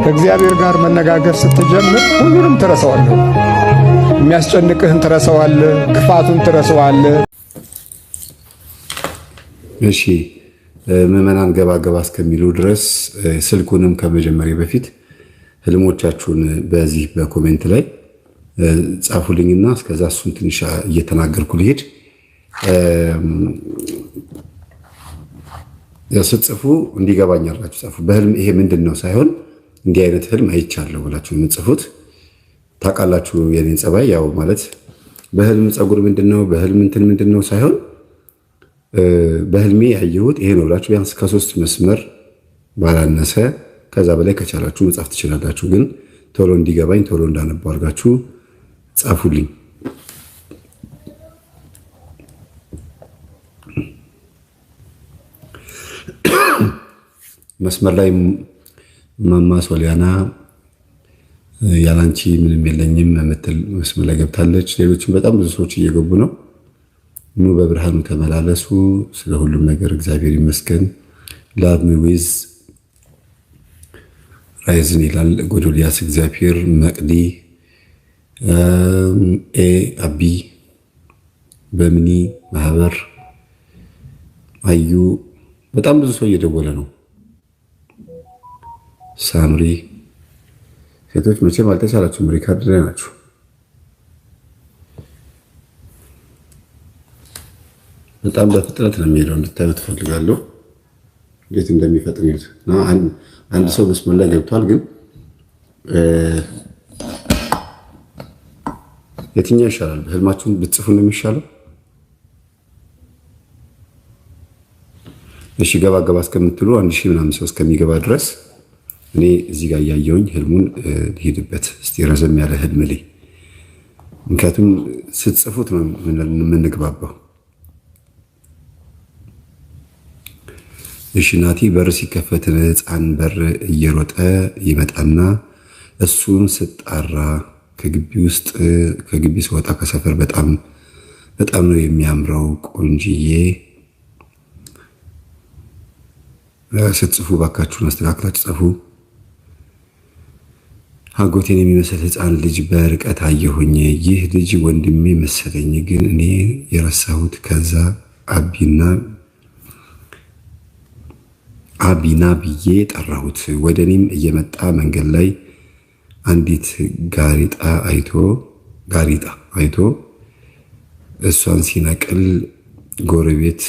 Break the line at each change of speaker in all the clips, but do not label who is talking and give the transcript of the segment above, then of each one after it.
ከእግዚአብሔር ጋር መነጋገር ስትጀምር ሁሉንም ትረሳዋለህ። የሚያስጨንቅህን ትረሳዋለህ፣ ክፋቱን ትረሳዋለህ።
እሺ ምዕመናን ገባ ገባ እስከሚሉ ድረስ ስልኩንም ከመጀመሪያ በፊት ህልሞቻችሁን በዚህ በኮሜንት ላይ ጻፉልኝና እስከዛ እሱን ትንሽ እየተናገርኩ ልሄድ። ስትጽፉ እንዲገባኝ አድርጋችሁ ጻፉ። በህልም ይሄ ምንድን ነው ሳይሆን እንዲህ አይነት ህልም አይቻለሁ ብላችሁ የምትጽፉት ታውቃላችሁ። የኔን ጸባይ ያው ማለት በህልም ፀጉር ምንድን ነው በህልም እንትን ምንድን ነው ሳይሆን በህልሜ ያየሁት ይሄ ነው ብላችሁ ቢያንስ ከ3 መስመር ባላነሰ ከዛ በላይ ከቻላችሁ መጻፍ ትችላላችሁ። ግን ቶሎ እንዲገባኝ ቶሎ እንዳነባው አድርጋችሁ ጻፉልኝ። መስመር ላይ ማማ ሶሊያና ያላንቺ ምንም የለኝም የምትል መስመር ላይ ገብታለች። ሌሎችም በጣም ብዙ ሰዎች እየገቡ ነው። ኑ በብርሃኑ ተመላለሱ። ስለ ሁሉም ነገር እግዚአብሔር ይመስገን። ላቭ ሚ ዊዝ ራይዝን ይላል ጎዶልያስ። እግዚአብሔር መቅዲ አቢ በምኒ ማህበር አዩ በጣም ብዙ ሰው እየደወለ ነው። ሳምሪ ሴቶች መቼም አልተቻላችሁም፣ ሪካርድ ላይ ናችሁ። በጣም በፍጥነት ነው የሚሄደው። እንድታዩት ፈልጋለሁ እንዴት እንደሚፈጥን ይሉት እና አንድ ሰው መስመር ላይ ገብቷል። ግን የትኛው ይሻላል? ህልማችሁን ብትጽፉ ነው የሚሻለው? እሺ ገባ ገባ እስከምትሉ 1000 ምናምን ሰው እስከሚገባ ድረስ እኔ እዚህ ጋር እያየሁኝ ህልሙን ልሂድበት። እስቲ ረዘም ያለ ህልም ላይ ምክንያቱም ስትጽፉት ነው የምንግባባው። እሺ ናቲ በር ሲከፈት ህፃን በር እየሮጠ ይመጣና እሱን ስጣራ ከግቢ ስወጣ ከሰፈር በጣም ነው የሚያምረው ቆንጅዬ። ስትጽፉ ባካችሁን አስተካክላችሁ ጻፉ። አጎቴን የሚመስል ህፃን ልጅ በርቀት አየሁኝ። ይህ ልጅ ወንድሜ መሰለኝ፣ ግን እኔ የረሳሁት። ከዛ አቢና ብዬ ጠራሁት። ወደ እኔም እየመጣ መንገድ ላይ አንዲት ጋሪጣ አይቶ እሷን ሲነቅል ጎረቤት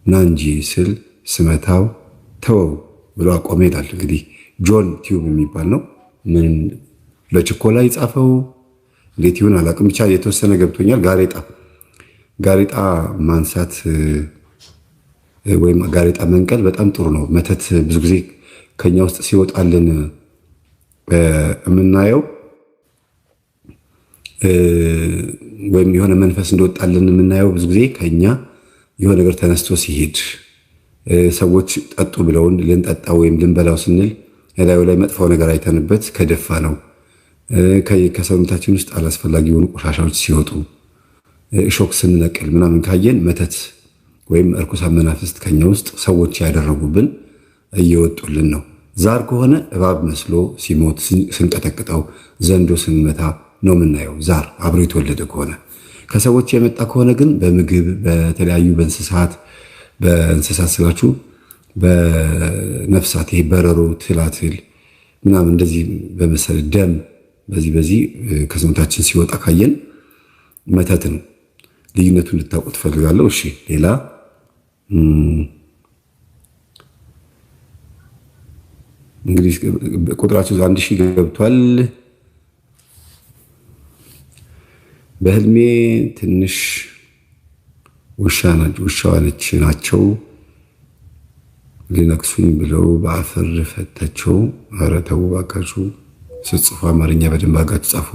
ና እንጂ ስል ስመታው ተወው ብሎ አቆመ ይላል። እንግዲህ ጆን ቲዩብ የሚባል ነው። ምን ለችኮላ ይጻፈው እንዴት ይሁን አላውቅም፣ ብቻ የተወሰነ ገብቶኛል። ጋሬጣ ማንሳት ወይም ጋሬጣ መንቀል በጣም ጥሩ ነው። መተት ብዙ ጊዜ ከኛ ውስጥ ሲወጣልን የምናየው ወይም የሆነ መንፈስ እንደወጣልን የምናየው ብዙ ጊዜ ከኛ የሆነ ነገር ተነስቶ ሲሄድ ሰዎች ጠጡ ብለውን ልንጠጣ ወይም ልንበላው ስንል ላዩ ላይ መጥፎ ነገር አይተንበት ከደፋ ነው። ከሰውነታችን ውስጥ አላስፈላጊ የሆኑ ቆሻሻዎች ሲወጡ ሾክ ስንነቅል ምናምን ካየን መተት ወይም እርኩሳን መናፍስት ከኛ ውስጥ ሰዎች ያደረጉብን እየወጡልን ነው። ዛር ከሆነ እባብ መስሎ ሲሞት ስንቀጠቅጠው፣ ዘንዶ ስንመታ ነው የምናየው። ዛር አብሮ የተወለደ ከሆነ ከሰዎች የመጣ ከሆነ ግን በምግብ በተለያዩ በእንስሳት ስላችሁ በነፍሳት ይሄ በረሮ ትላትል ምናምን እንደዚህ በመሰለ ደም በዚህ ከሰውነታችን ሲወጣ ካየን መተት ነው። ልዩነቱን እንድታውቁ ትፈልጋለሁ። እሺ ሌላ እንግዲህ ቁጥራችሁ 1000 ገብቷል። በህልሜ ትንሽ ውሻዋነች ናቸው ሊነክሱኝ ብለው በአፈር ፈታቸው። ኧረ ተው እባካችሁ። ስትጽፉ አማርኛ በደንብ አድርጋችሁ ጻፉ።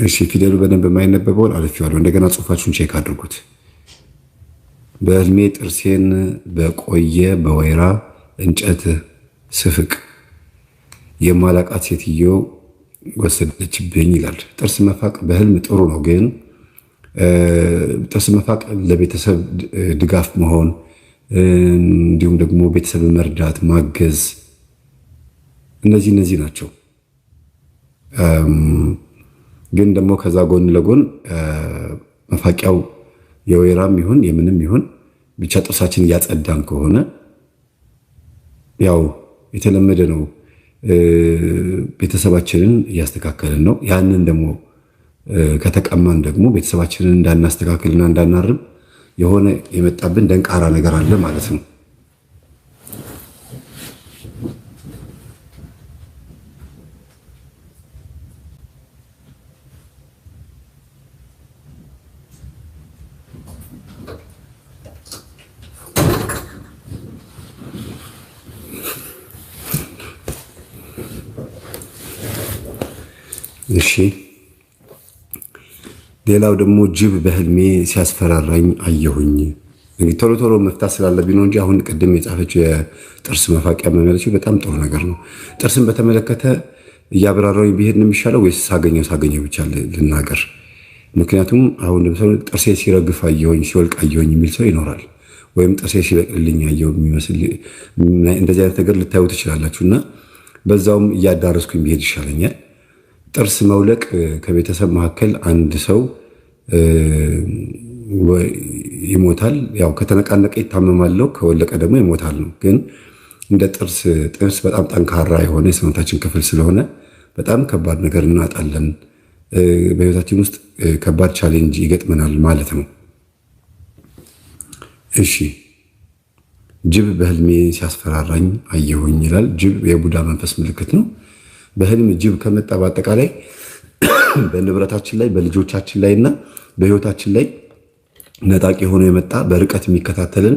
እሺ ፊደሉ በደንብ የማይነበበውን አልፌዋለሁ። እንደገና ጽሁፋችሁን ቼክ አድርጉት። በህልሜ ጥርሴን በቆየ በወይራ እንጨት ስፍቅ የማላቃት ሴትዮ ወሰደችብኝ ይላል። ጥርስ መፋቅ በህልም ጥሩ ነው፣ ግን ጥርስ መፋቅ ለቤተሰብ ድጋፍ መሆን እንዲሁም ደግሞ ቤተሰብን መርዳት፣ ማገዝ እነዚህ ናቸው። ግን ደግሞ ከዛ ጎን ለጎን መፋቂያው የወይራም ይሁን የምንም ይሁን ብቻ ጥርሳችን እያጸዳን ከሆነ ያው የተለመደ ነው። ቤተሰባችንን እያስተካከልን ነው። ያንን ደግሞ ከተቀማን ደግሞ ቤተሰባችንን እንዳናስተካክልና እንዳናርም የሆነ የመጣብን ደንቃራ ነገር አለ ማለት ነው። እሺ ሌላው ደግሞ ጅብ በህልሜ ሲያስፈራራኝ አየሁኝ። እንግዲህ ቶሎ ቶሎ መፍታት ስላለብኝ ነው እንጂ አሁን ቅድም የጻፈችው የጥርስ መፋቂያ መመለችው በጣም ጥሩ ነገር ነው። ጥርስን በተመለከተ እያብራራኝ ቢሄድ ነው የሚሻለው ወይስ ሳገኘው ብቻ ልናገር? ምክንያቱም አሁን ለምሳሌ ጥርሴ ሲረግፍ አየሁኝ፣ ሲወልቅ አየሁኝ የሚል ሰው ይኖራል። ወይም ጥርሴ ሲበቅልልኝ አየሁ የሚመስል እንደዚህ አይነት ነገር ልታዩ ትችላላችሁ። እና በዛውም እያዳረስኩኝ ቢሄድ ይሻለኛል። ጥርስ መውለቅ ከቤተሰብ መካከል አንድ ሰው ይሞታል። ያው ከተነቃነቀ ይታመማል፣ ከወለቀ ደግሞ ይሞታል ነው። ግን እንደ ጥርስ በጣም ጠንካራ የሆነ የሰውነታችን ክፍል ስለሆነ በጣም ከባድ ነገር እናጣለን። በህይወታችን ውስጥ ከባድ ቻሌንጅ ይገጥመናል ማለት ነው። እሺ ጅብ በህልሜ ሲያስፈራራኝ አየሁኝ ይላል። ጅብ የቡዳ መንፈስ ምልክት ነው። በህልም ጅብ ከመጣ በአጠቃላይ በንብረታችን ላይ በልጆቻችን ላይ እና በህይወታችን ላይ ነጣቂ ሆኖ የመጣ በርቀት የሚከታተልን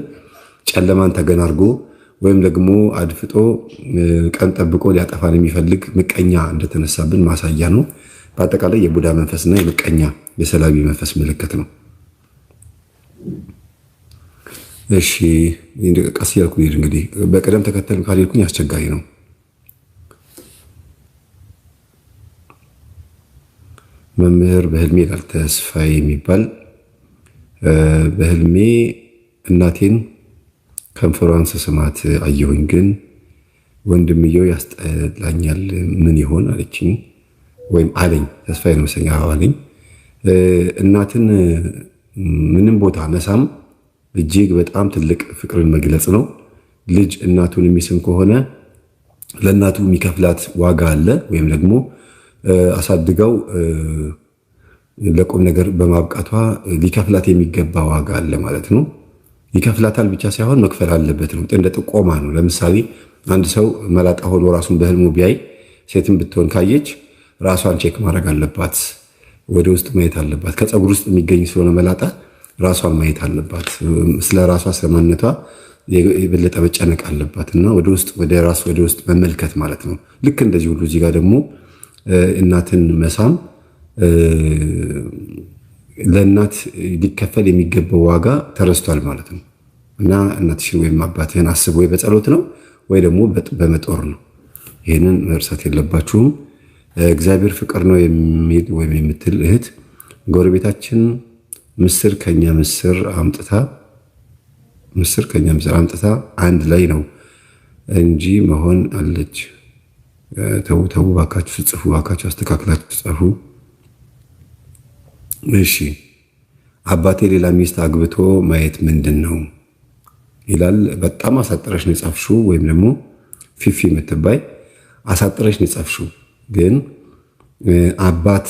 ጨለማን ተገን አድርጎ ወይም ደግሞ አድፍጦ ቀን ጠብቆ ሊያጠፋን የሚፈልግ ምቀኛ እንደተነሳብን ማሳያ ነው። በአጠቃላይ የቡዳ መንፈስና የምቀኛ የሰላቢ መንፈስ ምልክት ነው። እሺ ቀስ እያልኩ ሄድ። እንግዲህ በቅደም ተከተል ካልሄድኩኝ አስቸጋሪ ነው። መምህር በህልሜ ይላል ተስፋዬ የሚባል በህልሜ እናቴን ከንፈሯን ስስማት አየሁኝ፣ ግን ወንድምየው ያስጠላኛል ምን ይሆን አለችኝ ወይም አለኝ። ተስፋዬ ነው መሰለኝ አለኝ። እናትን ምንም ቦታ መሳም እጅግ በጣም ትልቅ ፍቅርን መግለጽ ነው። ልጅ እናቱን የሚስም ከሆነ ለእናቱ የሚከፍላት ዋጋ አለ፣ ወይም ደግሞ አሳድገው ለቁም ነገር በማብቃቷ ሊከፍላት የሚገባ ዋጋ አለ ማለት ነው። ይከፍላታል ብቻ ሳይሆን መክፈል አለበት ነው። እንደ ጥቆማ ነው። ለምሳሌ አንድ ሰው መላጣ ሆኖ ራሱን በህልሙ ቢያይ ሴትን ብትሆን ካየች ራሷን ቼክ ማድረግ አለባት፣ ወደ ውስጥ ማየት አለባት። ከፀጉር ውስጥ የሚገኝ ስለሆነ መላጣ ራሷን ማየት አለባት። ስለ ራሷ ስለማንነቷ የበለጠ መጨነቅ አለባት እና ወደ ውስጥ መመልከት ማለት ነው። ልክ እንደዚህ ሁሉ እዚህ ጋር ደግሞ እናትን መሳም ለእናት ሊከፈል የሚገባው ዋጋ ተረስቷል ማለት ነው። እና እናትሽን ወይም አባትህን አስብ፣ ወይ በጸሎት ነው ወይ ደግሞ በመጦር ነው። ይህንን መርሳት የለባችሁም። እግዚአብሔር ፍቅር ነው የሚል ወይም የምትል እህት ጎረቤታችን ምስር ከኛ ምስር አምጥታ አንድ ላይ ነው እንጂ መሆን አለች። ተው ባካችሁ፣ ስጽፉ ባካችሁ አስተካክላችሁ ጻፉ። እሺ አባቴ ሌላ ሚስት አግብቶ ማየት ምንድን ነው ይላል። በጣም አሳጥረሽ ነው የጻፍሽው፣ ወይም ደግሞ ፊፊ የምትባይ አሳጥረሽ ነው የጻፍሽው። ግን አባት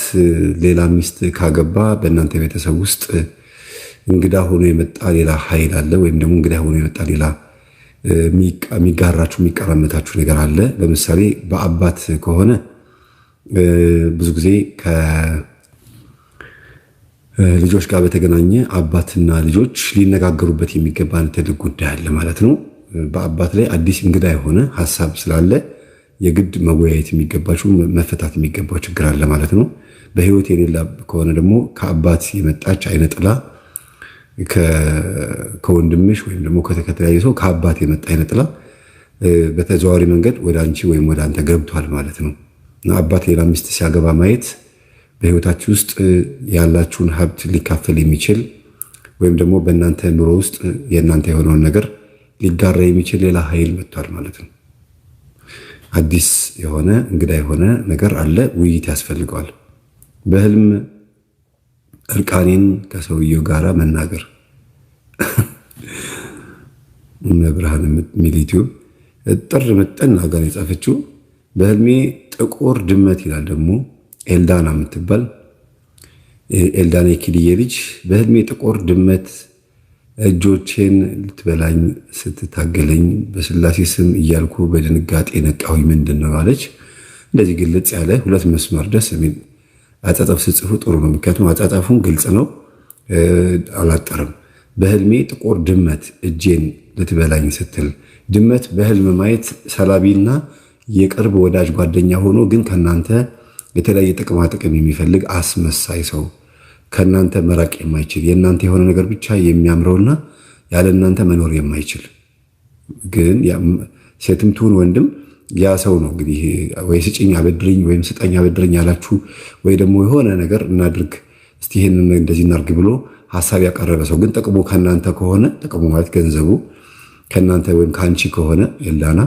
ሌላ ሚስት ካገባ በእናንተ ቤተሰብ ውስጥ እንግዳ ሆኖ የመጣ ሌላ ኃይል አለ፣ ወይም ደግሞ እንግዳ ሆኖ የመጣ ሌላ የሚጋራችሁ የሚቀራመታችሁ ነገር አለ። ለምሳሌ በአባት ከሆነ ብዙ ጊዜ ከልጆች ጋር በተገናኘ አባትና ልጆች ሊነጋገሩበት የሚገባ ትልቅ ጉዳይ አለ ማለት ነው። በአባት ላይ አዲስ እንግዳ የሆነ ሀሳብ ስላለ የግድ መወያየት የሚገባችሁ መፈታት የሚገባው ችግር አለ ማለት ነው። በህይወት የሌላ ከሆነ ደግሞ ከአባት የመጣች አይነ ጥላ ከወንድምሽ ወይም ደግሞ ከተለያየ ሰው ከአባት የመጣ አይነ ጥላ በተዘዋዋሪ መንገድ ወደ አንቺ ወይም ወደ አንተ ገብቷል ማለት ነው። እና አባት ሌላ ሚስት ሲያገባ ማየት በህይወታችሁ ውስጥ ያላችሁን ሀብት ሊካፈል የሚችል ወይም ደግሞ በእናንተ ኑሮ ውስጥ የእናንተ የሆነውን ነገር ሊጋራ የሚችል ሌላ ኃይል መጥቷል ማለት ነው። አዲስ የሆነ እንግዳ የሆነ ነገር አለ። ውይይት ያስፈልገዋል። በህልም እርቃኔን ከሰውየው ጋር መናገር መብርሃን የሚል ዩቲዩብ ጥር ምጥን አጋር የጻፈችው በህልሜ ጥቁር ድመት ይላል። ደግሞ ኤልዳና የምትባል ኤልዳና የኪድዬ ልጅ በህልሜ ጥቁር ድመት እጆቼን ልትበላኝ ስትታገለኝ በስላሴ ስም እያልኩ በድንጋጤ ነቃሁኝ። ምንድን ነው አለች። እንደዚህ ግልጽ ያለ 2 መስመር ደስ የሚል አጻጻፍ ስጽፉ ጥሩ ነው። ምክንያቱም አጻጻፉን ግልጽ ነው፣ አላጠርም። በህልሜ ጥቁር ድመት እጄን ልትበላኝ ስትል፣ ድመት በህልም ማየት ሰላቢና የቅርብ ወዳጅ ጓደኛ ሆኖ ግን ከናንተ የተለያየ ጥቅማ ጥቅም የሚፈልግ አስመሳይ ሰው፣ ከናንተ መራቅ የማይችል የናንተ የሆነ ነገር ብቻ የሚያምረውና ያለ እናንተ መኖር የማይችል ግን ሴትም ትሁን ወንድም ያ ሰው ነው እንግዲህ ወይ ስጭኝ አበድርኝ ወይም ስጠኝ አበድርኝ ያላችሁ ወይ ደግሞ የሆነ ነገር እናድርግ እስቲ ይሄንን እንደዚህ እናድርግ ብሎ ሐሳብ ያቀረበ ሰው ግን ጥቅሙ ከናንተ ከሆነ ጥቅሙ ማለት ገንዘቡ ከናንተ ወይም ካንቺ ከሆነ ኤልዳና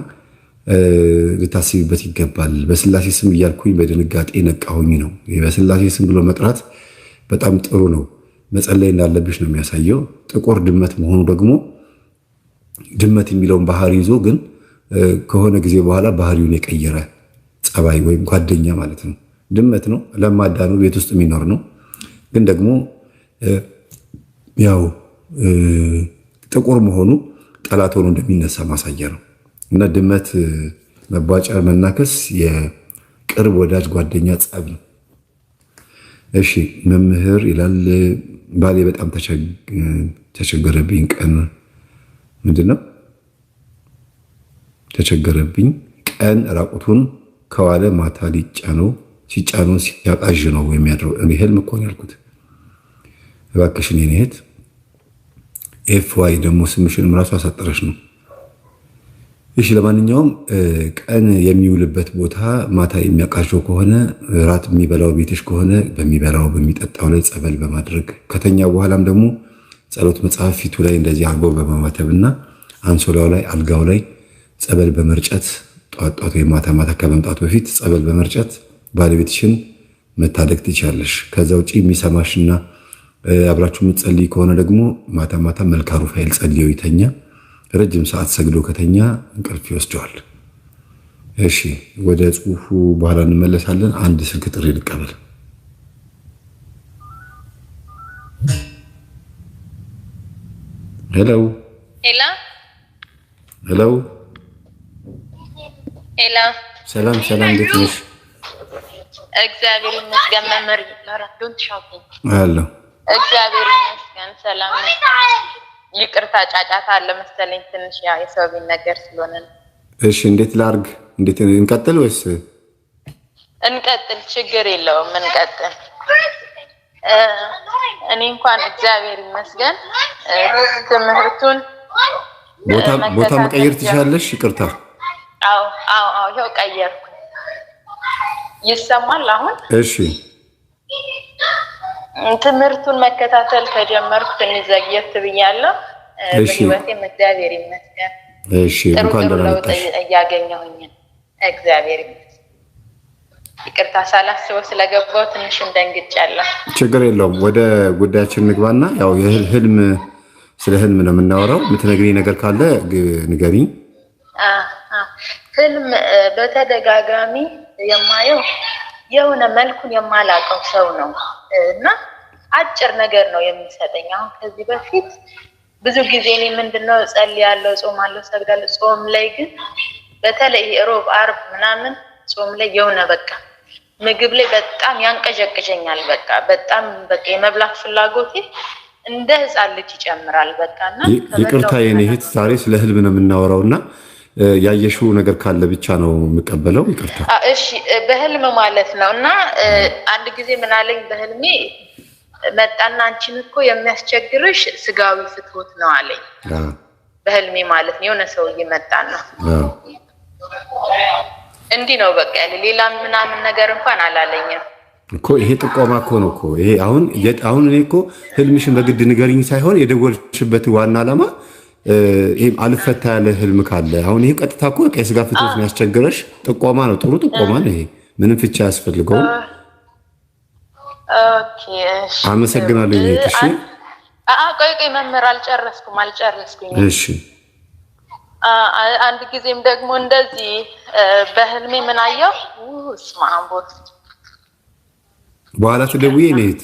ልታስቢበት ይገባል። በስላሴ ስም እያልኩኝ በድንጋጤ ነቃሁኝ ነው። በስላሴ ስም ብሎ መጥራት በጣም ጥሩ ነው። መጸለይ እንዳለብሽ ነው የሚያሳየው። ጥቁር ድመት መሆኑ ደግሞ ድመት የሚለውን ባህሪ ይዞ ግን ከሆነ ጊዜ በኋላ ባህሪውን የቀየረ ጸባይ ወይም ጓደኛ ማለት ነው። ድመት ነው፣ ለማዳ ነው፣ ቤት ውስጥ የሚኖር ነው። ግን ደግሞ ያው ጥቁር መሆኑ ጠላት ሆኖ እንደሚነሳ ማሳያ ነው እና ድመት መቧጨር፣ መናከስ የቅርብ ወዳጅ ጓደኛ ጸብ ነው። እሺ መምህር ይላል ባሌ በጣም ተቸገረብኝ። ቀን ምንድን ነው ተቸገረብኝ? ቀን ራቁቱን ከዋለ ማታ ሲጫነው ሲያቃዥ ነው የሚያድረው። እኔ ህልም እኮ ነው ያልኩት። እባክሽን የኔ እህት ኤፍ ዋይ ደግሞ ስምሽንም ራሱ አሳጠረሽ ነው። እሺ ለማንኛውም ቀን የሚውልበት ቦታ ማታ የሚያቃዠው ከሆነ ራት የሚበላው ቤትሽ ከሆነ በሚበላው በሚጠጣው ላይ ጸበል በማድረግ ከተኛ በኋላም ደግሞ ጸሎት መጽሐፍ ፊቱ ላይ እንደዚህ አርጎ በማማተብና አንሶላው ላይ አልጋው ላይ ጸበል በመርጨት ጧት ወይም ማታ ማታ ከመምጣቱ በፊት ጸበል በመርጨት ባለቤትሽን መታደግ ትችላለሽ። ከዛ ውጪ የሚሰማሽና አብራችሁ የምትጸልይ ከሆነ ደግሞ ማታ ማታ መልካ ሩፋኤል ጸልዮ ይተኛ። ረጅም ሰዓት ሰግዶ ከተኛ እንቅልፍ ይወስደዋል። እሺ ወደ ጽሁፉ በኋላ እንመለሳለን። አንድ ስልክ ጥሪ ልቀበል። ሄሎ
ሄሎ
ሄሎ
ሄሎ።
ሰላም ሰላም፣ እንዴት ነሽ?
እግዚአብሔር ይመስገን። መምህር ዶንት ሻውት
አሎ።
እግዚአብሔር ይመስገን ሰላም ነኝ። ይቅርታ ጫጫታ አለ መሰለኝ ትንሽ ያው የሰው ቤት ነገር ስለሆነ ነው። እሺ
እንዴት ላርግ? እንዴት እንቀጥል ወይስ
እንቀጥል? ችግር የለውም እንቀጥል። እኔ እንኳን እግዚአብሔር ይመስገን ትምህርቱን
ቦታ መቀየር ትችላለሽ? ይቅርታ።
አዎ ይኸው ቀየርኩ። ይሰማል አሁን?
እሺ
ትምህርቱን መከታተል ከጀመርኩ ትንሽ ዘግየት ብያለሁ። በህይወቴም እግዚአብሔር ይመስገን
እሺ እንኳን ደህና መጣሽ
እያገኘሁኝ እግዚአብሔር ይመስገን። ይቅርታ ሳላስበው ስለገባው ትንሽ እንደንግጫለሁ።
ችግር የለውም። ወደ ጉዳያችን ንግባና ያው የህልም ስለ ህልም ነው የምናወራው። የምትነግሪኝ ነገር ካለ ንገሪኝ።
ህልም በተደጋጋሚ የማየው የሆነ መልኩን የማላውቀው ሰው ነው እና አጭር ነገር ነው የሚሰጠኝ። አሁን ከዚህ በፊት ብዙ ጊዜ እኔ ምንድነው ጸልያለሁ፣ ጾማለሁ፣ ሰግዳለሁ። ጾም ላይ ግን በተለይ ሮብ አርብ ምናምን ጾም ላይ የሆነ በቃ ምግብ ላይ በጣም ያንቀዠቅዠኛል። በጣም የመብላት ፍላጎቴ እንደ ህፃን ልጅ ይጨምራል። በቃና
ይቅርታ የኔ እህት ዛሬ ስለ ህልም ነው የምናወራውና ያየሽው ነገር ካለ ብቻ ነው የምቀበለው። ይቅርታ።
እሺ በህልም ማለት ነው። እና አንድ ጊዜ ምን አለኝ በህልሜ መጣና አንቺን እኮ የሚያስቸግርሽ ስጋዊ ፍትወት ነው አለኝ። በህልሜ ማለት ነው። የሆነ ሰውዬ መጣና እንዲህ ነው በቃ ያለ ሌላ ምናምን ነገር እንኳን አላለኝም
እኮ። ይሄ ጥቆማ እኮ ነው እኮ ይሄ። አሁን እኔ እኮ ህልምሽን በግድ ንገሪኝ ሳይሆን የደወልሽበት ዋና ዓላማ ይሄም አልፈታ ያለ ህልም ካለ አሁን ይሄ ቀጥታ እኮ የስጋ ፍትወት የሚያስቸግረሽ ጥቆማ ነው። ጥሩ ጥቆማ ነው ይሄ። ምንም ፍቻ ያስፈልገውም።
ኦኬ እሺ፣
አመሰግናለሁ። እሺ
ቆይ መምህር አልጨረስኩኝ።
እሺ
አንድ ጊዜም ደግሞ እንደዚህ በህልሜ ምን አየሁ? ስማምቦት
በኋላ ትደውዬ ነይት።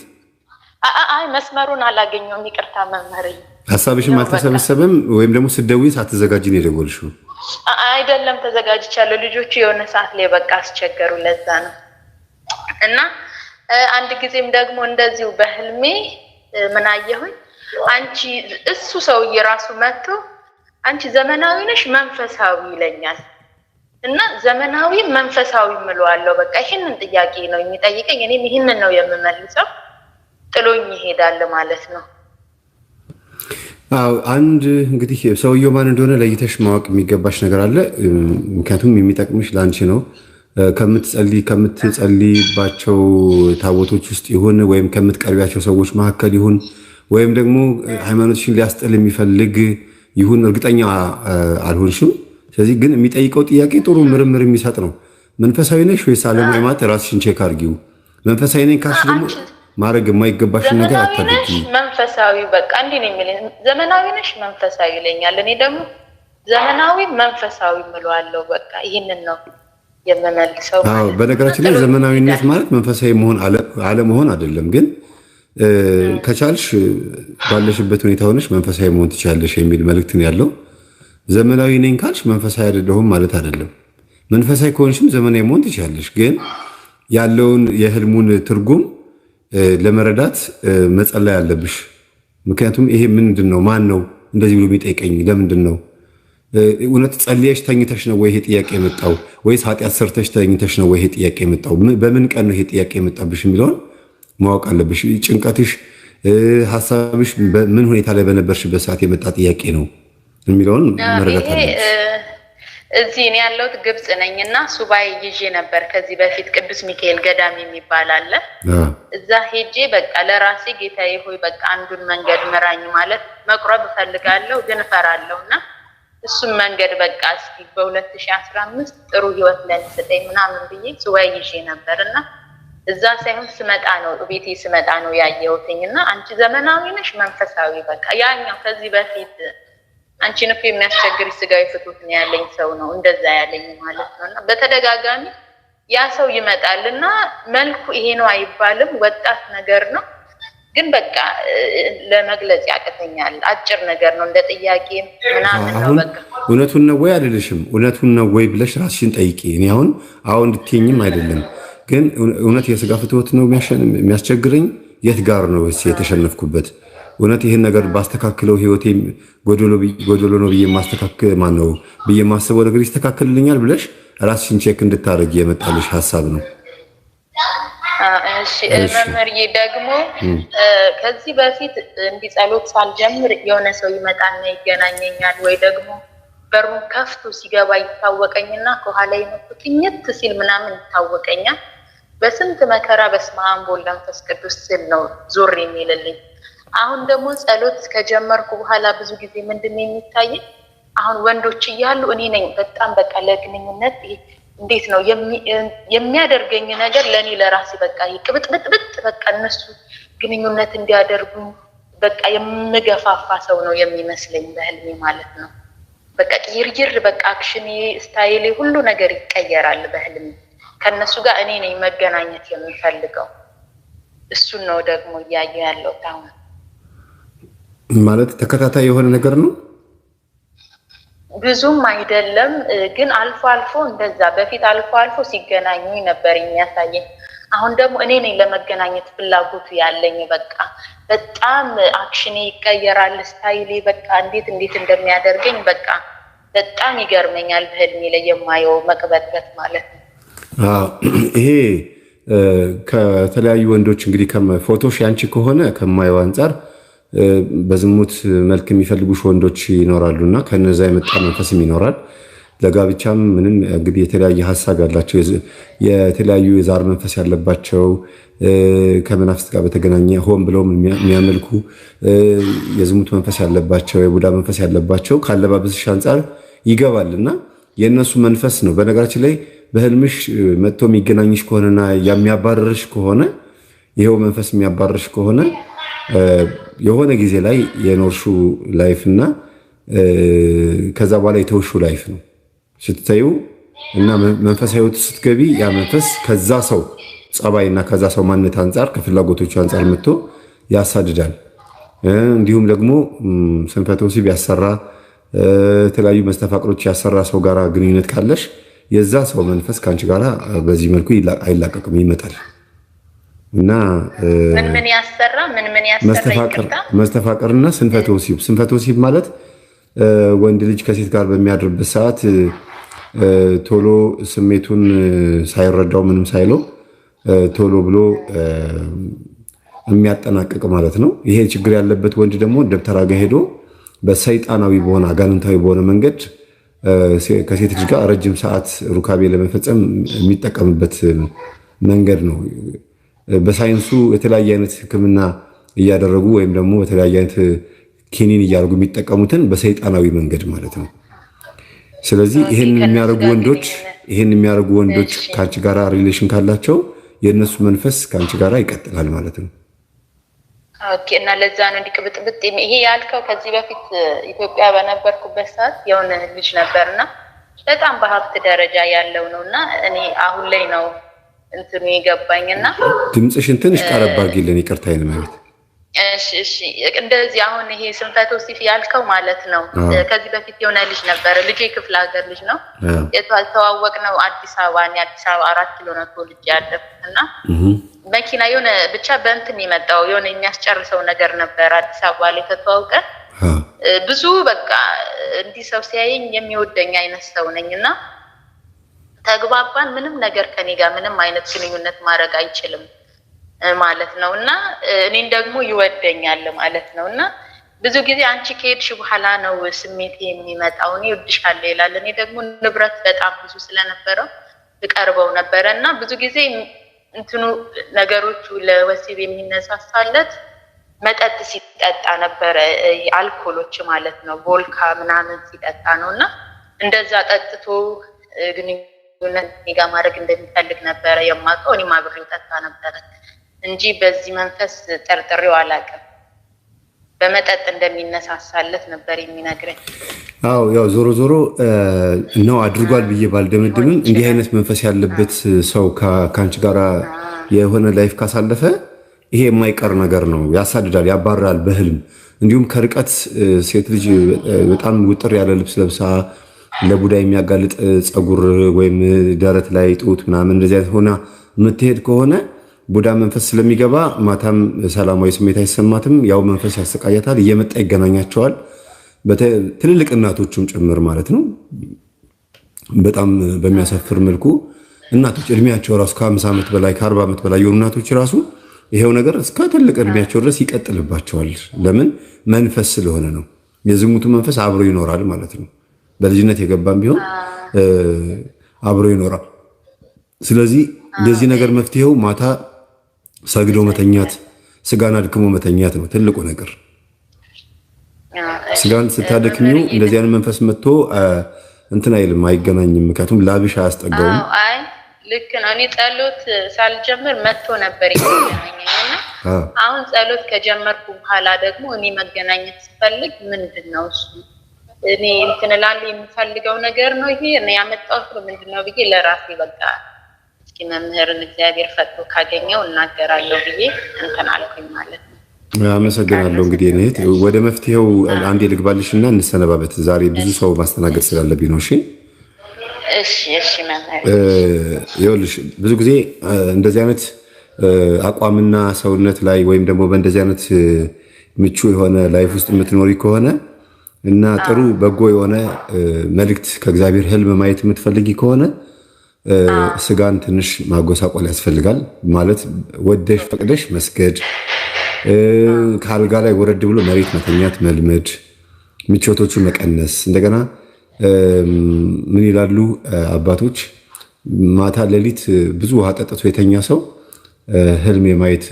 አይ መስመሩን አላገኘውም፣ ይቅርታ መምህር።
ሀሳብሽም አልተሰበሰበም ወይም ደግሞ ስትደውይ ሳትዘጋጂ ነው የደወልሽው?
አይደለም ተዘጋጅቻለሁ። ልጆቹ የሆነ ሰዓት ላይ በቃ አስቸገሩ፣ ለዛ ነው። እና አንድ ጊዜም ደግሞ እንደዚሁ በህልሜ ምን አየሁኝ? አንቺ እሱ ሰውዬ ራሱ መጥቶ አንቺ ዘመናዊ ነሽ መንፈሳዊ ይለኛል። እና ዘመናዊ መንፈሳዊ ምለዋለሁ። በቃ ይሄንን ጥያቄ ነው የሚጠይቀኝ፣ እኔም ይሄንን ነው የምመልሰው። ጥሎኝ ይሄዳል ማለት ነው።
አዎ አንድ እንግዲህ ሰውየው ማን እንደሆነ ለይተሽ ማወቅ የሚገባሽ ነገር አለ። ምክንያቱም የሚጠቅምሽ ለአንቺ ነው። ከምትጸልይባቸው ታቦቶች ውስጥ ይሁን ወይም ከምትቀርቢያቸው ሰዎች መካከል ይሁን ወይም ደግሞ ሃይማኖትሽን ሊያስጠል የሚፈልግ ይሁን እርግጠኛ አልሆንሽም። ስለዚህ ግን የሚጠይቀው ጥያቄ ጥሩ ምርምር የሚሰጥ ነው። መንፈሳዊ ነሽ ወይስ ዓለማዊ? ማለት ራስሽን ቼክ አድርጊው። መንፈሳዊ ነኝ ካልሽ ደግሞ ማድረግ የማይገባሽን ነገር አታድርጊ።
መንፈሳዊ በቃ እንዲህ ነው የሚለኝ። ዘመናዊ ነሽ መንፈሳዊ ይለኛል። እኔ ደግሞ ዘመናዊ መንፈሳዊ ምለዋለሁ። በቃ ይህንን ነው የምመልሰው።
አዎ በነገራችን ላይ ዘመናዊነት ማለት መንፈሳዊ መሆን አለመሆን አይደለም። ግን ከቻልሽ ባለሽበት ሁኔታ ሆነሽ መንፈሳዊ መሆን ትችላለሽ የሚል መልእክት ነው ያለው። ዘመናዊ ነኝ ካልሽ መንፈሳዊ አይደለሁም ማለት አይደለም። መንፈሳዊ ከሆንሽም ዘመናዊ መሆን ትችላለሽ። ግን ያለውን የህልሙን ትርጉም ለመረዳት መጸለይ አለብሽ። ምክንያቱም ይሄ ምንድን ነው? ማን ነው እንደዚህ ብሎ የሚጠይቀኝ? ለምንድን ነው? እውነት ጸልየሽ ተኝተሽ ነው ወይ ይሄ ጥያቄ የመጣው? ወይስ ኃጢአት ሰርተሽ ተኝተሽ ነው ወይ ይሄ ጥያቄ የመጣው? በምን ቀን ነው ይሄ ጥያቄ የመጣብሽ የሚለውን ማወቅ አለብሽ። ጭንቀትሽ፣ ሀሳብሽ በምን ሁኔታ ላይ በነበርሽበት ሰዓት የመጣ ጥያቄ ነው የሚለውን መረዳት አለብሽ።
እዚህ እኔ ያለሁት ግብጽ ነኝ እና ሱባኤ ይዤ ነበር ከዚህ በፊት። ቅዱስ ሚካኤል ገዳም የሚባል አለ። እዛ ሄጄ በቃ ለራሴ ጌታዬ ሆይ በቃ አንዱን መንገድ ምራኝ፣ ማለት መቁረብ እፈልጋለሁ ግን እፈራለሁ እና እሱም መንገድ በቃ እስኪ በ2015 ጥሩ ህይወት ለኔ ስጠኝ ምናምን ብዬ ሱባኤ ይዤ ነበር እና እዛ ሳይሆን ስመጣ ነው ቤቴ ስመጣ ነው ያየሁትኝ። እና አንቺ ዘመናዊ ነሽ መንፈሳዊ በቃ ያኛው ከዚህ በፊት አንቺን እኮ የሚያስቸግር ስጋዊ ፍትወት ነው ያለኝ ሰው ነው እንደዛ ያለኝ ማለት ነው። እና በተደጋጋሚ ያ ሰው ይመጣል እና መልኩ ይሄ ነው አይባልም፣ ወጣት ነገር ነው ግን በቃ ለመግለጽ ያቅተኛል። አጭር ነገር ነው እንደ ጥያቄ ምናምን ነው በቃ።
እውነቱን ነው ወይ አይደለሽም? እውነቱን ነው ወይ ብለሽ ራስሽን ጠይቂ። እኔ አሁን እንድትይኝም አይደለም ግን እውነት የስጋ ፍትወት ነው የሚያስቸግረኝ? የት ጋር ነው የተሸነፍኩበት? እውነት ይህን ነገር ባስተካክለው ህይወቴ ጎዶሎ ነው ብዬ ብዬ የማስበው ነገር ይስተካከልልኛል ብለሽ ራስሽን ቼክ እንድታደርጊ የመጣልሽ ሀሳብ ነው።
እሺ መምህርዬ ደግሞ ከዚህ በፊት እንዲህ ጸሎት ሳልጀምር የሆነ ሰው ይመጣና ይገናኘኛል፣ ወይ ደግሞ በሩን ከፍቶ ሲገባ ይታወቀኝና ከኋላ ይመጡ ትኝት ሲል ምናምን ይታወቀኛል። በስንት መከራ በስመ አብ ወወልድ ወመንፈስ ቅዱስ ስል ነው ዞር የሚልልኝ። አሁን ደግሞ ጸሎት ከጀመርኩ በኋላ ብዙ ጊዜ ምንድን ነው የሚታየኝ? አሁን ወንዶች እያሉ እኔ ነኝ በጣም በቃ ለግንኙነት እንዴት ነው የሚያደርገኝ ነገር ለኔ ለራሴ በቃ ይቅብጥብጥብጥ በቃ እነሱ ግንኙነት እንዲያደርጉ በቃ የምገፋፋ ሰው ነው የሚመስለኝ በህልሜ ማለት ነው። በቃ ይርይር በቃ አክሽኔ ስታይሌ ሁሉ ነገር ይቀየራል በህልሜ። ከነሱ ጋር እኔ ነኝ መገናኘት የምፈልገው። እሱን ነው ደግሞ እያየሁ ያለው ታውን
ማለት ተከታታይ የሆነ ነገር ነው።
ብዙም አይደለም ግን አልፎ አልፎ እንደዛ በፊት አልፎ አልፎ ሲገናኙ ነበር የሚያሳየኝ። አሁን ደግሞ እኔ ነኝ ለመገናኘት ፍላጎቱ ያለኝ። በቃ በጣም አክሽኔ ይቀየራል ስታይሌ በቃ እንዴት እንደሚያደርገኝ በቃ በጣም ይገርመኛል። በህልሜ ላይ የማየው መቅበጥበት ማለት ነው።
ይሄ ከተለያዩ ወንዶች እንግዲህ ፎቶሽ ያንቺ ከሆነ ከማየው አንጻር በዝሙት መልክ የሚፈልጉሽ ወንዶች ይኖራሉ እና ከነዛ የመጣ መንፈስም ይኖራል። ለጋብቻም ምንም እንግዲህ የተለያየ ሀሳብ ያላቸው የተለያዩ የዛር መንፈስ ያለባቸው ከመናፍስት ጋር በተገናኘ ሆን ብለው የሚያመልኩ የዝሙት መንፈስ ያለባቸው የቡዳ መንፈስ ያለባቸው ካለባበስሽ አንጻር ይገባልና የእነሱ መንፈስ ነው። በነገራችን ላይ በህልምሽ መጥቶ የሚገናኝሽ ከሆነና የሚያባረርሽ ከሆነ ይሄው መንፈስ የሚያባረርሽ ከሆነ የሆነ ጊዜ ላይ የኖርሹ ላይፍ እና ከዛ በኋላ የተውሹ ላይፍ ነው ስትታዩ እና መንፈሳዊ ህይወት ስትገቢ ያ መንፈስ ከዛ ሰው ጸባይና ከዛ ሰው ማንነት አንጻር ከፍላጎቶቹ አንጻር መጥቶ ያሳድዳል። እንዲሁም ደግሞ ስንፈተ ወሲብ ያሰራ የተለያዩ መስተፋቅሮች ያሰራ ሰው ጋር ግንኙነት ካለሽ የዛ ሰው መንፈስ ከአንቺ ጋር በዚህ መልኩ አይላቀቅም፣ ይመጣል እና
ምን ያሰራ
መስተፋቅርና ስንፈተ ወሲብ። ስንፈተ ወሲብ ማለት ወንድ ልጅ ከሴት ጋር በሚያድርበት ሰዓት ቶሎ ስሜቱን ሳይረዳው ምንም ሳይለው ቶሎ ብሎ የሚያጠናቅቅ ማለት ነው። ይሄ ችግር ያለበት ወንድ ደግሞ ደብተራ ጋ ሄዶ በሰይጣናዊ በሆነ አጋንንታዊ በሆነ መንገድ ከሴት ልጅ ጋር ረጅም ሰዓት ሩካቤ ለመፈጸም የሚጠቀምበት መንገድ ነው። በሳይንሱ የተለያየ አይነት ሕክምና እያደረጉ ወይም ደግሞ በተለያየ አይነት ኪኒን እያደረጉ የሚጠቀሙትን በሰይጣናዊ መንገድ ማለት ነው። ስለዚህ ይህን የሚያደርጉ ወንዶች ከአንቺ ጋር ሪሌሽን ካላቸው የእነሱ መንፈስ ከአንቺ ጋር ይቀጥላል ማለት ነው።
ኦኬ። እና ለዛ ነው እንዲቅብጥብጥ ይሄ ያልከው። ከዚህ በፊት ኢትዮጵያ በነበርኩበት ሰዓት የሆነ ልጅ ነበርና በጣም በሀብት ደረጃ ያለው ነውና እኔ አሁን ላይ ነው እንትኑ ይገባኝና
ድምፅሽን ትንሽ ቀረብ አድርጊልን፣ ይቅርታ ይልማለት።
እሺ እንደዚህ አሁን ይሄ ስንፈተ ወሲብ ያልከው ማለት ነው። ከዚህ በፊት የሆነ ልጅ ነበረ። ልጅ የክፍለ ሀገር ልጅ ነው። የተዋወቅነው አዲስ አበባ 4 ኪሎ ነው ተወልጄ ያደግኩት እና መኪና የሆነ ብቻ በእንትን የመጣው የሆነ የሚያስጨርሰው ነገር ነበር። አዲስ አበባ ላይ ከተዋወቀን ብዙ በቃ እንዲህ ሰው ሲያየኝ የሚወደኝ አይነት ሰው ነኝና ተግባባን። ምንም ነገር ከኔ ጋር ምንም አይነት ግንኙነት ማድረግ አይችልም ማለት ነው እና እኔን ደግሞ ይወደኛል ማለት ነው እና ብዙ ጊዜ አንቺ ከሄድሽ በኋላ ነው ስሜት የሚመጣው። እኔ እወድሻለሁ ይላል። እኔ ደግሞ ንብረት በጣም ብዙ ስለነበረው ልቀርበው ነበረ እና ብዙ ጊዜ እንትኑ ነገሮቹ ለወሲብ የሚነሳሳለት መጠጥ ሲጠጣ ነበረ፣ አልኮሎች ማለት ነው፣ ቦልካ ምናምን ሲጠጣ ነው እና እንደዛ ጠጥቶ ግንኙነት ጋር ማድረግ እንደሚፈልግ ነበረ የማውቀው። እኔም አብሬው ጠጣ ነበረ እንጂ በዚህ መንፈስ ጠርጥሬው አላውቅም። በመጠጥ እንደሚነሳሳለት ነበር የሚነግረኝ።
አዎ ያው ዞሮ ዞሮ ነው አድርጓል ብዬ ባልደመድምም እንዲህ አይነት መንፈስ ያለበት ሰው ከአንቺ ጋር የሆነ ላይፍ ካሳለፈ ይሄ የማይቀር ነገር ነው። ያሳድዳል፣ ያባራል በህልም እንዲሁም ከርቀት ሴት ልጅ በጣም ውጥር ያለ ልብስ ለብሳ ለቡዳ የሚያጋልጥ ፀጉር ወይም ደረት ላይ ጡት ምናምን እንደዚህ አይነት ሆና የምትሄድ ከሆነ ቡዳ መንፈስ ስለሚገባ ማታም ሰላማዊ ስሜት አይሰማትም። ያው መንፈስ ያሰቃያታል፣ እየመጣ ይገናኛቸዋል። ትልልቅ እናቶችም ጭምር ማለት ነው። በጣም በሚያሳፍር መልኩ እናቶች እድሜያቸው ራሱ ከ50 ዓመት በላይ ከ40 ዓመት በላይ የሆኑ እናቶች ራሱ ይሄው ነገር እስከ ትልቅ እድሜያቸው ድረስ ይቀጥልባቸዋል። ለምን? መንፈስ ስለሆነ ነው። የዝሙቱ መንፈስ አብሮ ይኖራል ማለት ነው። በልጅነት የገባም ቢሆን አብሮ ይኖራል። ስለዚህ የዚህ ነገር መፍትሄው ማታ ሰግዶ መተኛት፣ ስጋን አድክሞ መተኛት ነው ትልቁ ነገር። ስጋን ስታደክሚው እንደዚህ አይነት መንፈስ መጥቶ እንትን አይልም፣ አይገናኝም። ምክንያቱም ላብሽ አያስጠጋውም።
አይ ልክ ነው። እኔ ጸሎት ሳልጀምር መጥቶ ነበር ይገናኘኝና አሁን ጸሎት ከጀመርኩ በኋላ ደግሞ እኔ መገናኘት ስፈልግ ምንድን ነው እሱ እኔ እንትን እላለሁ የምፈልገው ነገር ነው ይሄ እኔ ያመጣሁት ምንድነው ብዬ ለራሴ በቃ እስኪ መምህርን እግዚአብሔር ፈጥሮ ካገኘው እናገራለሁ ብዬ እንትን አልኩኝ ማለት ነው።
አመሰግናለሁ። እንግዲህ እኔት ወደ መፍትሄው አንዴ ልግባልሽና እንሰነባበት። ዛሬ ብዙ ሰው ማስተናገድ ስላለብኝ ነው።
እሺ መምህር።
ይኸውልሽ ብዙ ጊዜ እንደዚህ አይነት አቋምና ሰውነት ላይ ወይም ደግሞ በእንደዚህ አይነት ምቹ የሆነ ላይፍ ውስጥ የምትኖሪ ከሆነ እና ጥሩ በጎ የሆነ መልእክት ከእግዚአብሔር ህልም ማየት የምትፈልጊ ከሆነ ስጋን ትንሽ ማጎሳቆል ያስፈልጋል። ማለት ወደሽ ፈቅደሽ መስገድ፣ ከአልጋ ላይ ወረድ ብሎ መሬት መተኛት መልመድ፣ ምቾቶቹ መቀነስ፣ እንደገና ምን ይላሉ አባቶች? ማታ ሌሊት ብዙ ውሃ ጠጥቶ የተኛ ሰው ህልም የማየት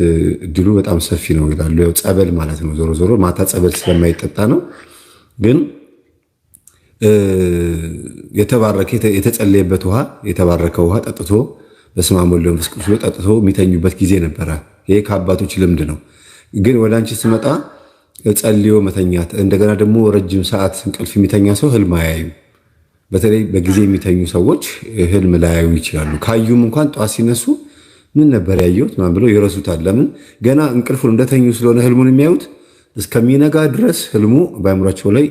እድሉ በጣም ሰፊ ነው ይላሉ። ያው ጸበል ማለት ነው። ዞሮ ዞሮ ማታ ጸበል ስለማይጠጣ ነው። ግን የተባረከ የተጸለየበት ውሃ የተባረከ ውሃ ጠጥቶ በስመ አብ ወወልድ ወመንፈስ ቅዱስ ጠጥቶ የሚተኙበት ጊዜ ነበረ። ይሄ ከአባቶች ልምድ ነው። ግን ወደ አንቺ ስመጣ ጸልዮ መተኛት፣ እንደገና ደግሞ ረጅም ሰዓት እንቅልፍ የሚተኛ ሰው ህልም አያዩ። በተለይ በጊዜ የሚተኙ ሰዎች ህልም ላያዩ ይችላሉ። ካዩም እንኳን ጠዋት ሲነሱ ምን ነበር ያየሁት ማን ብለው ይረሱታል። ለምን? ገና እንቅልፉን እንደተኙ ስለሆነ ህልሙን የሚያዩት እስከሚነጋ ድረስ ህልሙ በአእምሯቸው ላይ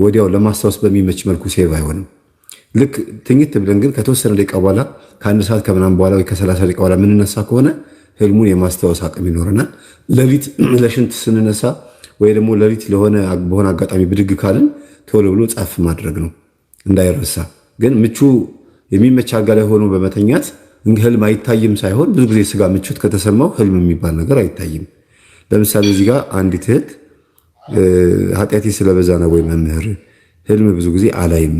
ወዲያው ለማስታወስ በሚመች መልኩ ሴቭ አይሆንም። ልክ ትኝት ብለን ግን ከተወሰነ ደቂቃ በኋላ ከአንድ ሰዓት ከምናምን በኋላ ወይ ከ30 ደቂቃ በኋላ የምንነሳ ከሆነ ህልሙን የማስታወስ አቅም ይኖረናል። ሌሊት ለሽንት ስንነሳ ወይ ደግሞ ሌሊት በሆነ አጋጣሚ ብድግ ካልን ቶሎ ብሎ ጻፍ ማድረግ ነው እንዳይረሳ። ግን ምቹ የሚመች አልጋ ላይ ሆኖ በመተኛት ህልም አይታይም ሳይሆን ብዙ ጊዜ ስጋ ምቾት ከተሰማው ህልም የሚባል ነገር አይታይም። ለምሳሌ እዚህ ጋር አንዲት እህት ኃጢአቴ ስለበዛ ነው ወይ መምህር ህልም ብዙ ጊዜ አላይም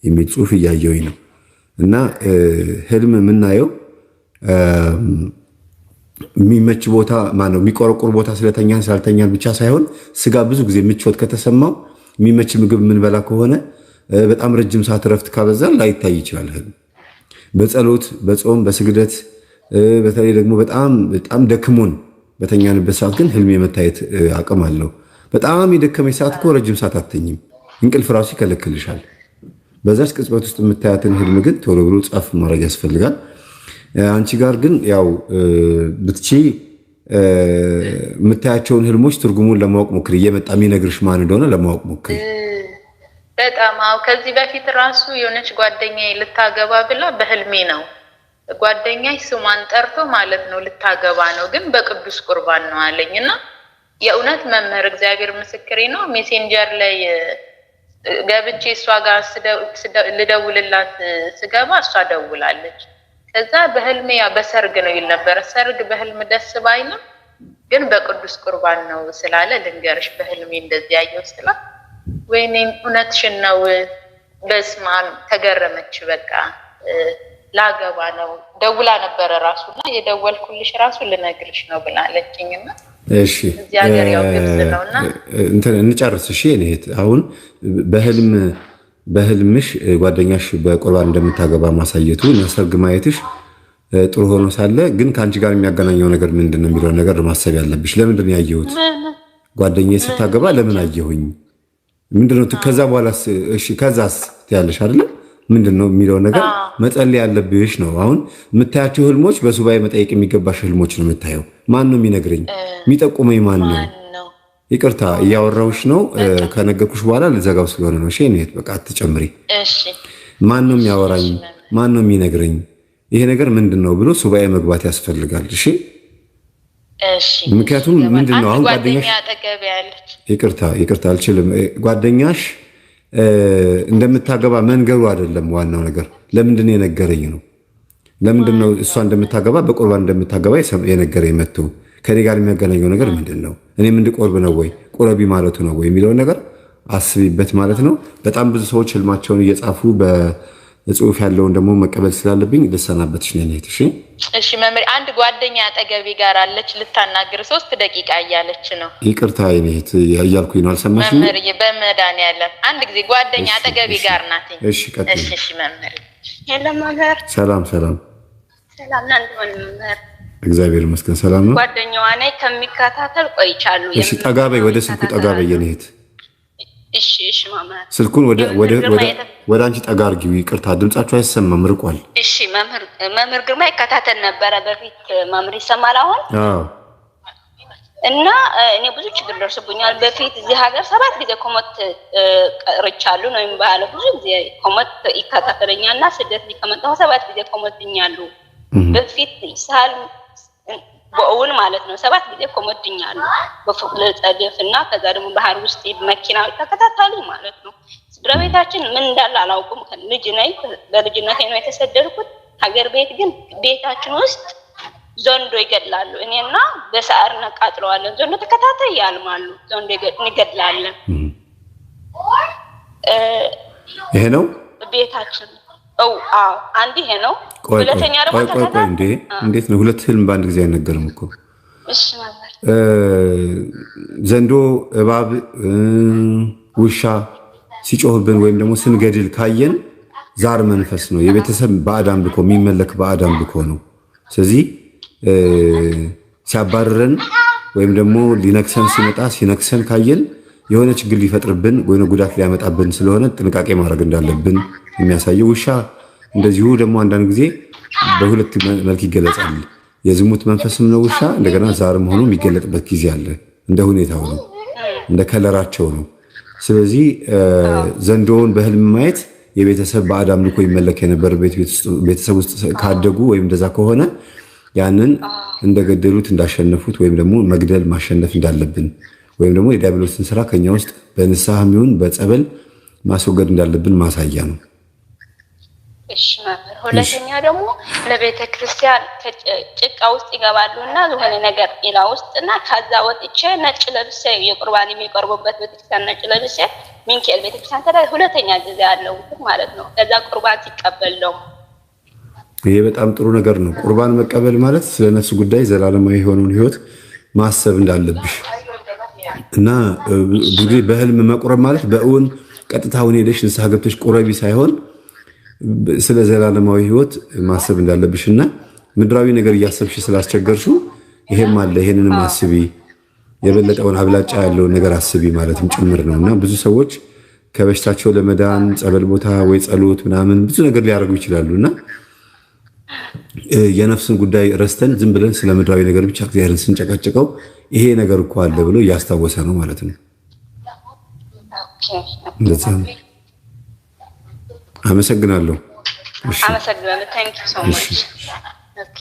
የሚል ጽሑፍ እያየሁኝ ነው። እና ህልም የምናየው የሚመች ቦታ ማነው የሚቆረቁር ቦታ ስለተኛን ስላልተኛን ብቻ ሳይሆን ስጋ ብዙ ጊዜ ምቾት ከተሰማው የሚመች ምግብ የምንበላ ከሆነ በጣም ረጅም ሰዓት እረፍት ካበዛን ላይታይ ይችላል ህልም። በጸሎት በጾም በስግደት በተለይ ደግሞ በጣም ደክሞን በተኛንበት ሰዓት ግን ህልም የመታየት አቅም አለው። በጣም የደከመች ሰዓት እኮ ረጅም ሰዓት አትተኝም፣ እንቅልፍ ራሱ ይከለክልሻል። በዛች ቅጽበት ውስጥ የምታያትን ህልም ግን ቶሎ ብሎ ጻፍ ማድረግ ያስፈልጋል። አንቺ ጋር ግን ያው ብትቺ የምታያቸውን ህልሞች ትርጉሙን ለማወቅ ሞክሪ። እየመጣ የሚነግርሽ ማን እንደሆነ ለማወቅ ሞክሪ።
በጣም አዎ። ከዚህ በፊት ራሱ የሆነች ጓደኛዬ ልታገባ ብላ በህልሜ ነው ጓደኛዬ ስሟን ጠርቶ ማለት ነው ልታገባ ነው፣ ግን በቅዱስ ቁርባን ነው አለኝ። እና የእውነት መምህር እግዚአብሔር ምስክሬ ነው። ሜሴንጀር ላይ ገብቼ እሷ ጋር ልደውልላት ስገባ እሷ ደውላለች። ከዛ በህልሜ በሰርግ ነው ይል ነበረ። ሰርግ በህልም ደስ ባይልም ግን በቅዱስ ቁርባን ነው ስላለ ልንገርሽ በህልሜ እንደዚህ ያየው ስላ ወይኔ እውነትሽን ነው በስመ አብ ተገረመች። በቃ ላገባ ነው ደውላ ነበረ ራሱና የደወልኩልሽ ራሱ ልነግርሽ ነው ብላለችኝና
እሺ
እዚህ ሀገር ያው ግልጽ ነውና
እንትን እንጨርስ። እሺ እኔት አሁን በህልምሽ ጓደኛሽ በቁርባን እንደምታገባ ማሳየቱ ሰርግ ማየትሽ ጥሩ ሆኖ ሳለ ግን ከአንቺ ጋር የሚያገናኘው ነገር ምንድን ነው የሚለው ነገር ማሰብ ያለብሽ። ለምንድን ነው ያየሁት ጓደኛዬ ስታገባ ለምን አየሁኝ ምንድነው? ከዛ በኋላ እሺ ከዛስ ትያለሽ አይደል? ምንድነው የሚለው ነገር መጸለይ ያለብሽ ነው። አሁን የምታያቸው ህልሞች በሱባኤ መጠየቅ የሚገባሽ ህልሞች ነው የምታየው። ማን ነው የሚነግረኝ? የሚጠቁመኝ ማን ነው? ይቅርታ እያወራሁሽ ነው። ከነገርኩሽ በኋላ ልዘጋው ስለሆነ ነው። እሺ እኔት በቃ አትጨምሪ። እሺ ማን ነው የሚያወራኝ? ማን ነው የሚነግረኝ? ይሄ ነገር ምንድነው ብሎ ሱባኤ መግባት ያስፈልጋል። እሺ እሺ። ምክንያቱም ምንድነው አሁን ጓደኛሽ ይቅርታ አልችልም። ጓደኛሽ እንደምታገባ መንገሩ አይደለም ዋናው ነገር። ለምንድነው የነገረኝ ነው። ለምንድነው እሷ እንደምታገባ በቁርባን እንደምታገባ የነገረኝ መጥቶ ከኔ ጋር የሚያገናኘው ነገር ምንድነው? እኔም እንድቆርብ ነው ወይ ቁረቢ ማለቱ ነው ወይ የሚለው ነገር አስቢበት ማለት ነው። በጣም ብዙ ሰዎች ህልማቸውን እየጻፉ በጽሁፍ ያለውን ደግሞ መቀበል ስላለብኝ ልሰናበትሽ ነው እኔት። እሺ እሺ መምህር፣ አንድ ጓደኛ አጠገቤ ጋር አለች ልታናግር 3 ደቂቃ እያለች ነው። ይቅርታ እኔት እያልኩኝ ነው። አልሰማሽም መምህር? በመድኃኒዓለም አንድ ጊዜ ጓደኛ አጠገቤ ጋር ናት። እሺ ቀጥል። እሺ መምህር። የለም መምህር። ሰላም ናንተ መምህር። እግዚአብሔር ይመስገን ሰላም ነው። ጓደኛዋ ነኝ ከሚከታተል ቆይቻለሁ። እሺ ጠጋ በይ፣ ወደ ስልኩ ጠጋ በይ እኔት። እሺ መምህር። ስልኩን ወደ አንቺ ጠጋ አድርጊው። ይቅርታ ድምጻችሁ አይሰማም ርቋል። እሺ መምህር ግርማ ይከታተል ነበረ በፊት። መምህር ይሰማል አሁን? አዎ። እና እኔ ብዙ ችግር ደርሶብኛል በፊት እዚህ ሀገር 7 ጊዜ ኮመት ቀርቻለሁ ነው የሚባለው። ብዙ ጊዜ ኮመት ይከታተለኛልና ስደት ከመጣሁ 7 ጊዜ ኮመትኛሉ በፊት ይሳል በእውን ማለት ነው። 7 ጊዜ ኮመትኛሉ በፎቅ ለጸደፍ እና ከዛ ደግሞ ባህር ውስጥ መኪና ተከታታሉ ማለት ነው። ስድራቤታችን ምን እንዳለ አላውቅም። ልጅ ነኝ፣ በልጅነቴ ነው የተሰደድኩት። ሀገር ቤት ግን ቤታችን ውስጥ ዘንዶ ይገድላሉ። እኔና በሳር ነቃጥለዋለን። ዘንዶ ተከታታይ ያልማሉ። ዘንዶ ይገድላለን ይሄ ነው
ቤታችን። አዎ አንድ ይሄ ነው። ሁለተኛ ደግሞ
ቆይ እንዴት ነው ሁለት ህልም በአንድ ጊዜ አይነገርም እኮ?
እሺ ማለት
ዘንዶ፣ እባብ፣ ውሻ ሲጮህብን ወይም ደግሞ ስንገድል ካየን ዛር መንፈስ ነው። የቤተሰብ ባዕድ አምልኮ የሚመለክ ባዕድ አምልኮ ነው። ስለዚህ ሲያባርረን ወይም ደግሞ ሊነክሰን ሲመጣ ሲነክሰን ካየን የሆነ ችግር ሊፈጥርብን ወይ ጉዳት ሊያመጣብን ስለሆነ ጥንቃቄ ማድረግ እንዳለብን የሚያሳየው። ውሻ እንደዚሁ ደግሞ አንዳንድ ጊዜ በሁለት መልክ ይገለጻል። የዝሙት መንፈስም ነው ውሻ፣ እንደገና ዛርም ሆኖ የሚገለጥበት ጊዜ አለ። እንደ ሁኔታው ነው፣ እንደ ከለራቸው ነው። ስለዚህ ዘንዶውን በህልም ማየት የቤተሰብ ባዕድ አምልኮ ይመለክ የነበር ቤተሰብ ውስጥ ካደጉ ወይም እንደዛ ከሆነ ያንን እንደገደሉት እንዳሸነፉት ወይም ደግሞ መግደል ማሸነፍ እንዳለብን ወይም ደግሞ የዲያብሎስን ስራ ከኛ ውስጥ በንስሐ የሚሆን በጸበል ማስወገድ እንዳለብን ማሳያ ነው።
እሺ ማለት ሁለተኛ ደግሞ ለቤተ ክርስቲያን ጭቃ ውስጥ ይገባሉና የሆነ ነገር ኢላ ውስጥና ከዛ ወጥቼ ነጭ ለብሼ የቁርባን የሚቀርቡበት ቤተክርስቲያን ነጭ ለብሼ ሚካኤል ቤተክርስቲያን ተላይ ሁለተኛ ጊዜ ያለው ማለት ነው። ከዛ ቁርባን ሲቀበለው
ይሄ በጣም ጥሩ ነገር ነው። ቁርባን መቀበል ማለት ስለነሱ ጉዳይ ዘላለማዊ የሆነውን ህይወት ማሰብ እንዳለብሽ እና ብዙ ጊዜ በህልም መቁረብ ማለት በእውን ቀጥታውን ሄደሽ ንስሐ ገብተሽ ቁረቢ ሳይሆን ስለ ዘላለማዊ ህይወት ማሰብ እንዳለብሽና ምድራዊ ነገር እያሰብሽ ስላስቸገርሽው ይሄም አለ ይሄንንም አስቢ፣ የበለጠውን አብላጫ ያለውን ነገር አስቢ ማለትም ጭምር ነውና ብዙ ሰዎች ከበሽታቸው ለመዳን ጸበል ቦታ ወይ ጸሎት ምናምን ብዙ ነገር ሊያደርጉ ይችላሉና የነፍስን ጉዳይ ረስተን ዝም ብለን ስለ ምድራዊ ነገር ብቻ እግዚአብሔርን ስንጨቀጭቀው ይሄ ነገር እኮ አለ ብሎ እያስታወሰ ነው ማለት ነው። እንደዛ ነው። አመሰግናለሁ።
አመሰግናለሁ። ታንክ ዩ ሶ ማች። ኦኬ